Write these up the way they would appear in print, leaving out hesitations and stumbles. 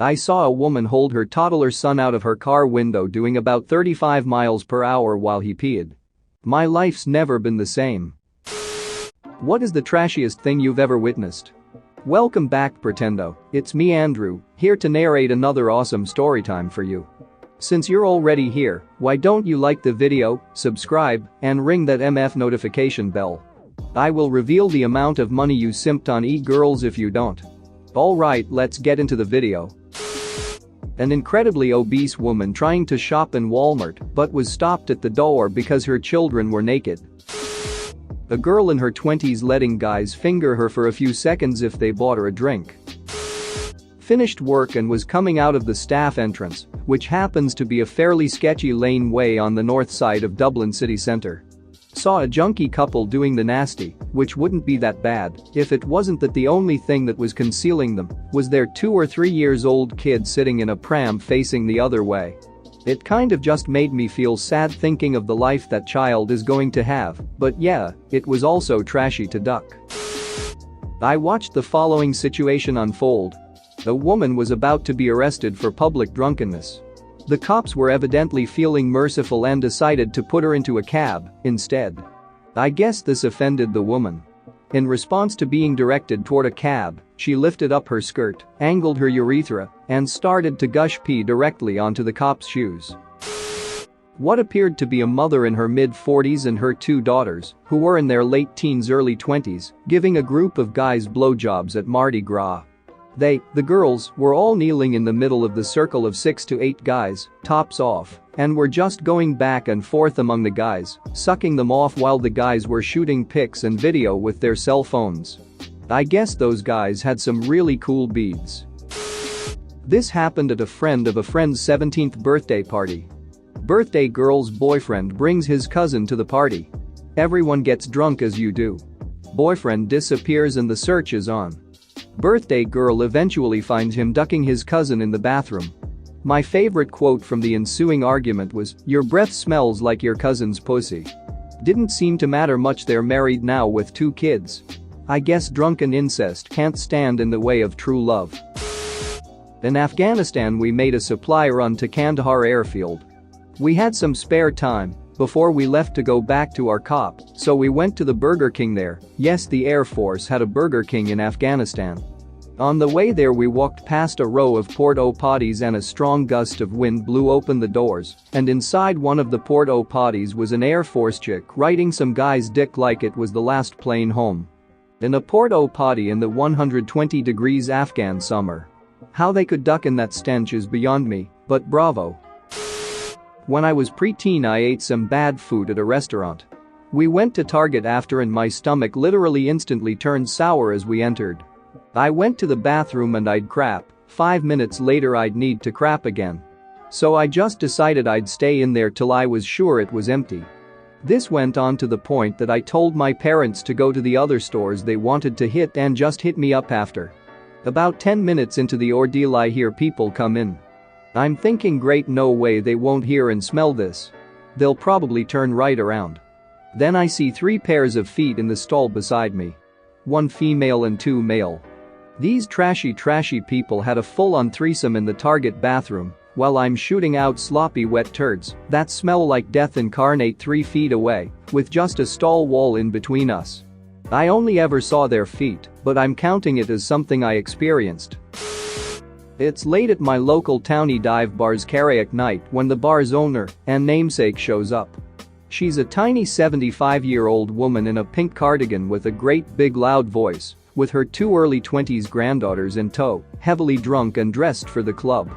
I saw a woman hold her toddler son out of her car window doing about 35 miles per hour while he peed. My life's never been the same. What is the trashiest thing you've ever witnessed? Welcome back, Pretendo. It's me, Andrew, here to narrate another awesome storytime for you. Since you're already here, why don't you like the video, subscribe, and ring that MF notification bell? I will reveal the amount of money you simped on e-girls if you don't. Alright, let's get into the video. An incredibly obese woman trying to shop in Walmart but was stopped at the door because her children were naked. A girl in her 20s letting guys finger her for a few seconds if they bought her a drink. Finished work and was coming out of the staff entrance, which happens to be a fairly sketchy laneway on the north side of Dublin city centre. Saw a junkie couple doing the nasty, which wouldn't be that bad if it wasn't that the only thing that was concealing them was their 2 or 3 years old kid sitting in a pram facing the other way. It kind of just made me feel sad thinking of the life that child is going to have, but yeah, it was also trashy to duck. I watched the following situation unfold. A woman was about to be arrested for public drunkenness. The cops were evidently feeling merciful and decided to put her into a cab instead. I guess this offended the woman. In response to being directed toward a cab, she lifted up her skirt, angled her urethra, and started to gush pee directly onto the cop's shoes. What appeared to be a mother in her mid-40s and her 2 daughters, who were in their late teens early 20s, giving a group of guys blowjobs at Mardi Gras. The girls, were all kneeling in the middle of the circle of 6 to 8 guys, tops off, and were just going back and forth among the guys, sucking them off while the guys were shooting pics and video with their cell phones. I guess those guys had some really cool beads. This happened at a friend of a friend's 17th birthday party. Birthday girl's boyfriend brings his cousin to the party. Everyone gets drunk as you do. Boyfriend disappears and the search is on. Birthday girl eventually finds him ducking his cousin in the bathroom. My favorite quote from the ensuing argument was, "Your breath smells like your cousin's pussy." Didn't seem to matter much, they're married now with 2 kids. I guess drunken incest can't stand in the way of true love. In Afghanistan we made a supply run to Kandahar airfield. We had some spare time before we left to go back to our cop, so we went to the Burger King there. Yes, the Air Force had a Burger King in Afghanistan. On the way there we walked past a row of porta potties and a strong gust of wind blew open the doors, and inside one of the porta potties was an Air Force chick riding some guy's dick like it was the last plane home. In a porta potty in the 120 degrees Afghan summer. How they could duck in that stench is beyond me, but bravo. When I was preteen I ate some bad food at a restaurant. We went to Target after and my stomach literally instantly turned sour as we entered. I went to the bathroom and I'd crap, 5 minutes later I'd need to crap again. So I just decided I'd stay in there till I was sure it was empty. This went on to the point that I told my parents to go to the other stores they wanted to hit and just hit me up after. About 10 minutes into the ordeal I hear people come in. I'm thinking great, no way they won't hear and smell this. They'll probably turn right around. Then I see 3 pairs of feet in the stall beside me. 1 female and 2 male. These trashy people had a full-on threesome in the Target bathroom while I'm shooting out sloppy wet turds that smell like death incarnate 3 feet away with just a stall wall in between us. I only ever saw their feet, but I'm counting it as something I experienced. It's late at my local towny dive bar's karaoke night when the bar's owner and namesake shows up. She's a tiny 75-year-old woman in a pink cardigan with a great big loud voice, with her 2 early 20s granddaughters in tow, heavily drunk and dressed for the club.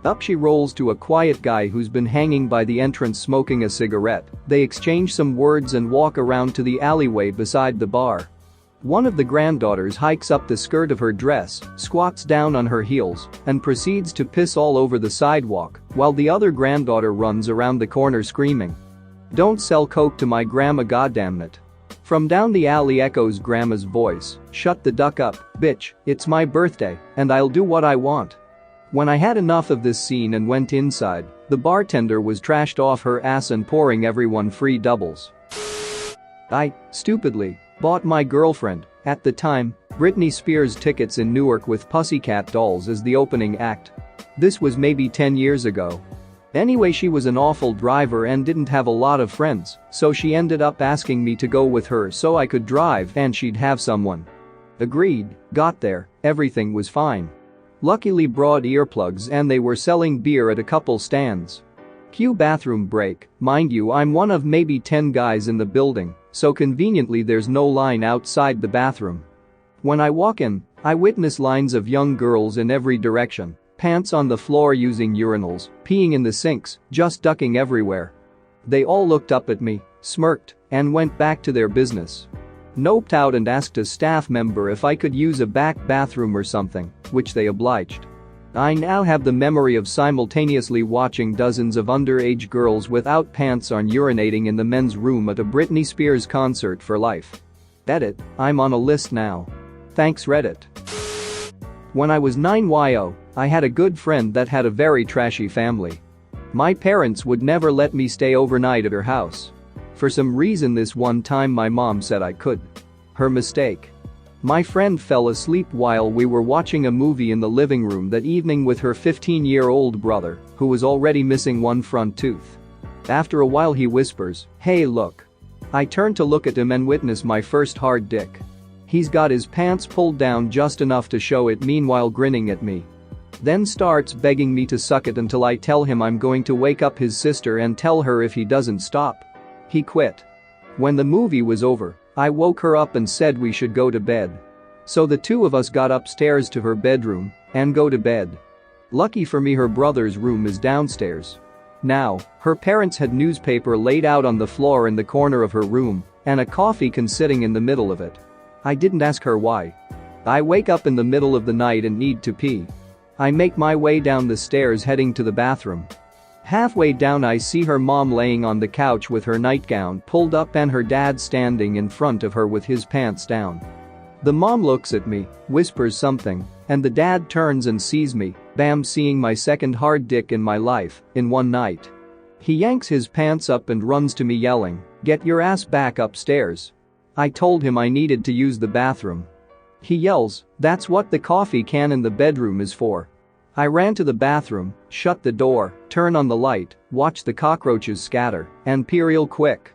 Up she rolls to a quiet guy who's been hanging by the entrance smoking a cigarette. They exchange some words and walk around to the alleyway beside the bar. One of the granddaughters hikes up the skirt of her dress, squats down on her heels, and proceeds to piss all over the sidewalk, while the other granddaughter runs around the corner screaming, "Don't sell coke to my grandma, goddammit." From down the alley echoes grandma's voice, "Shut the duck up, bitch, it's my birthday, and I'll do what I want." When I had enough of this scene and went inside, the bartender was trashed off her ass and pouring everyone free doubles. I, stupidly, bought my girlfriend At the time, Britney Spears' tickets in Newark with Pussycat Dolls as the opening act. This was maybe 10 years ago. Anyway, she was an awful driver and didn't have a lot of friends, so she ended up asking me to go with her so I could drive and she'd have someone. Agreed, got there, everything was fine. Luckily brought earplugs and they were selling beer at a couple stands. Cue bathroom break, mind you I'm one of maybe 10 guys in the building, so conveniently there's no line outside the bathroom. When I walk in, I witness lines of young girls in every direction, pants on the floor using urinals, peeing in the sinks, just ducking everywhere. They all looked up at me, smirked, and went back to their business. Noped out and asked a staff member if I could use a back bathroom or something, which they obliged. I now have the memory of simultaneously watching dozens of underage girls without pants on urinating in the men's room at a Britney Spears concert for life. Edit, I'm on a list now. Thanks Reddit. When I was 9yo, I had a good friend that had a very trashy family. My parents would never let me stay overnight at her house. For some reason this one time my mom said I could. Her mistake. My friend fell asleep while we were watching a movie in the living room that evening with her 15-year-old brother, who was already missing one front tooth. After a while he whispers, "Hey look." I turn to look at him and witness my first hard dick. He's got his pants pulled down just enough to show it, meanwhile grinning at me. Then starts begging me to suck it until I tell him I'm going to wake up his sister and tell her if he doesn't stop. He quit. When the movie was over, I woke her up and said we should go to bed. So the two of us got upstairs to her bedroom and go to bed. Lucky for me her brother's room is downstairs. Now, her parents had newspaper laid out on the floor in the corner of her room and a coffee can sitting in the middle of it. I didn't ask her why. I wake up in the middle of the night and need to pee. I make my way down the stairs heading to the bathroom. Halfway down I see her mom laying on the couch with her nightgown pulled up and her dad standing in front of her with his pants down. The mom looks at me, whispers something, and the dad turns and sees me, bam, seeing my second hard dick in my life, in one night. He yanks his pants up and runs to me yelling, "Get your ass back upstairs." I told him I needed to use the bathroom. He yells, "That's what the coffee can in the bedroom is for." I ran to the bathroom, shut the door, turn on the light, watch the cockroaches scatter, and pee real quick.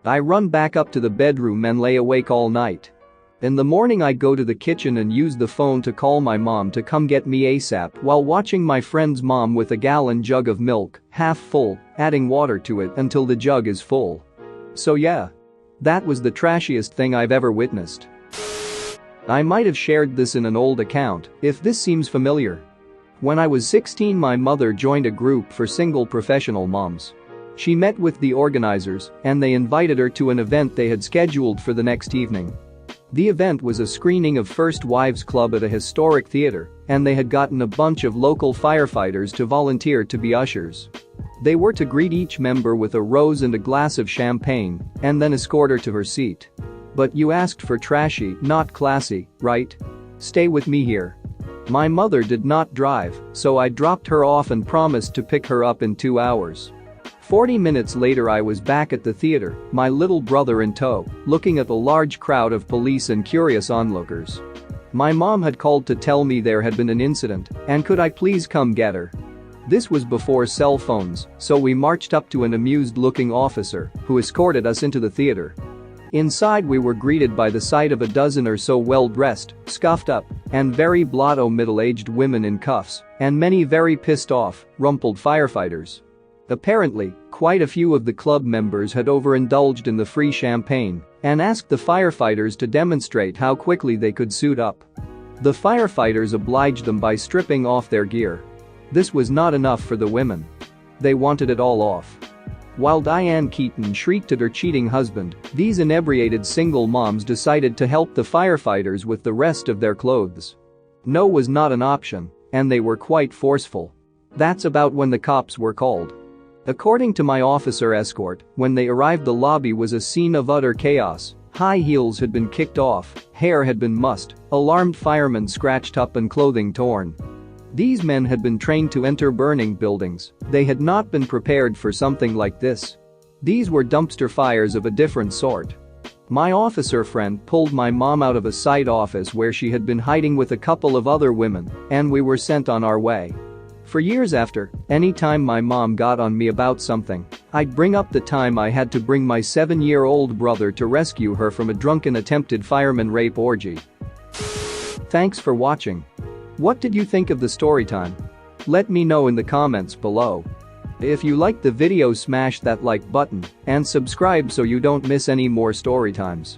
I run back up to the bedroom and lay awake all night. In the morning I go to the kitchen and use the phone to call my mom to come get me ASAP while watching my friend's mom with a gallon jug of milk, half full, adding water to it until the jug is full. So yeah. That was the trashiest thing I've ever witnessed. I might have shared this in an old account, if this seems familiar. When I was 16 my mother joined a group for single professional moms. She met with the organizers and they invited her to an event they had scheduled for the next evening. The event was a screening of First Wives Club at a historic theater and they had gotten a bunch of local firefighters to volunteer to be ushers. They were to greet each member with a rose and a glass of champagne and then escort her to her seat. But you asked for trashy, not classy, right? Stay with me here. My mother did not drive, so I dropped her off and promised to pick her up in 2 hours. 40 minutes later I was back at the theater, my little brother in tow, looking at a large crowd of police and curious onlookers. My mom had called to tell me there had been an incident and could I please come get her. This was before cell phones, so we marched up to an amused-looking officer who escorted us into the theater. Inside we were greeted by the sight of a dozen or so well-dressed, scuffed up, and very blotto middle-aged women in cuffs, and many very pissed-off, rumpled firefighters. Apparently, quite a few of the club members had overindulged in the free champagne and asked the firefighters to demonstrate how quickly they could suit up. The firefighters obliged them by stripping off their gear. This was not enough for the women. They wanted it all off. While Diane Keaton shrieked at her cheating husband, these inebriated single moms decided to help the firefighters with the rest of their clothes. No was not an option, and they were quite forceful. That's about when the cops were called. According to my officer escort, when they arrived the lobby was a scene of utter chaos. High heels had been kicked off, hair had been mussed, alarmed firemen scratched up and clothing torn. These men had been trained to enter burning buildings. They had not been prepared for something like this. These were dumpster fires of a different sort. My officer friend pulled my mom out of a site office where she had been hiding with a couple of other women, and we were sent on our way. For years after, anytime my mom got on me about something, I'd bring up the time I had to bring my 7-year-old brother to rescue her from a drunken attempted fireman rape orgy. Thanks for watching. What did you think of the story time? Let me know in the comments below. If you liked the video, smash that like button and subscribe so you don't miss any more story times.